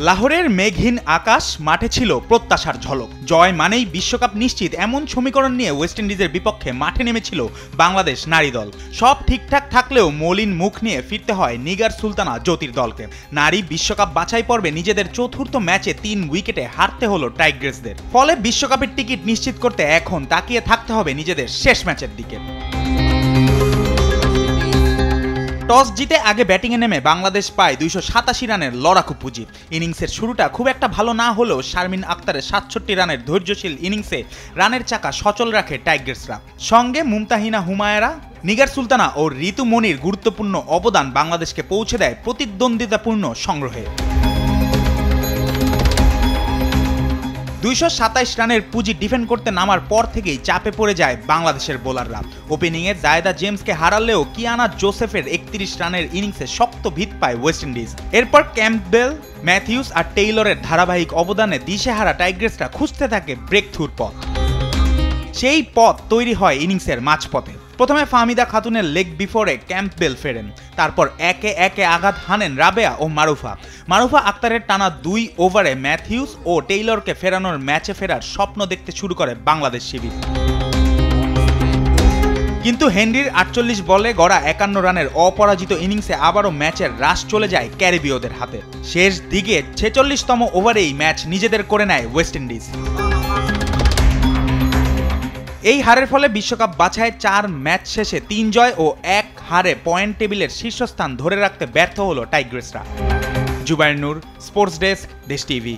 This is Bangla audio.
লাহোরের মেঘহীন আকাশ, মাঠে ছিল প্রত্যাশার ঝলক। জয় মানেই বিশ্বকাপ নিশ্চিত, এমন সমীকরণ নিয়ে ওয়েস্ট ইন্ডিজের বিপক্ষে মাঠে নেমেছিল বাংলাদেশ নারী দল। সব ঠিকঠাক থাকলেও মলিন মুখ নিয়ে ফিরতে হয় নিগার সুলতানা জ্যোতির দলকে। নারী বিশ্বকাপ বাছাই পর্বে নিজেদের চতুর্থ ম্যাচে 3 উইকেটে হারতে হলো টাইগ্রেসদের। ফলে বিশ্বকাপের টিকিট নিশ্চিত করতে এখন তাকিয়ে থাকতে হবে নিজেদের শেষ ম্যাচের দিকে। টস জিতে আগে ব্যাটিংয়ে নেমে বাংলাদেশ পায় 287 রানের লড়াকু পুঁজি। ইনিংসের শুরুটা খুব একটা ভালো না হলেও শারমিন আক্তারের 67 রানের ধৈর্যশীল ইনিংসে রানের চাকা সচল রাখে টাইগার্সরা। সঙ্গে মুমতাহিনা হুমায়রা, নিগার সুলতানা ও ঋতু মনির গুরুত্বপূর্ণ অবদান বাংলাদেশকে পৌঁছে দেয় প্রতিদ্বন্দ্বিতাপূর্ণ সংগ্রহে। 227 রানের পুঁজি ডিফেন্ড করতে নামার পর থেকেই চাপে পড়ে যায় বাংলাদেশের বোলাররা। ওপেনিংয়ে জায়েদা জেমসকে হারালেও কিয়ানা জোসেফের 31 রানের ইনিংসে শক্ত ভিত পায় ওয়েস্ট ইন্ডিজ। এরপর ক্যাম্পবেল, ম্যাথিউস আর টেইলরের ধারাবাহিক অবদানে দিশেহারা টাইগ্রেসরা খুঁজতে থাকে ব্রেক থ্রুর পথ। সেই পথ তৈরি হয় ইনিংসের মাঝপথে। প্রথমে ফাহমিদা খাতুনের লেগ বিফোরে ক্যাম্পবেল ফেরেন, তারপর একে একে আঘাত হানেন রাবেয়া ও মারুফা আক্তারের টানা 2 ওভারে ম্যাথিউস ও টেইলরকে ফেরানোর ম্যাচে ফেরার স্বপ্ন দেখতে শুরু করে বাংলাদেশ শিবির। কিন্তু হেনরির 48 বলে গড়া 51 রানের অপরাজিত ইনিংসে আবারও ম্যাচের রাশ চলে যায় ক্যারিবীয়দের হাতে। শেষ দিকে 46তম ওভারেই ম্যাচ নিজেদের করে নেয় ওয়েস্ট ইন্ডিজ। এই হারের ফলে বিশ্বকাপ বাছাই 4 ম্যাচ শেষে 3 জয় ও 1 হারে পয়েন্ট টেবিলের শীর্ষস্থান ধরে রাখতে ব্যর্থ হলো টাইগ্রেসরা। জুবায়ের নূর, স্পোর্টস ডেস্ক, দেশ টিভি।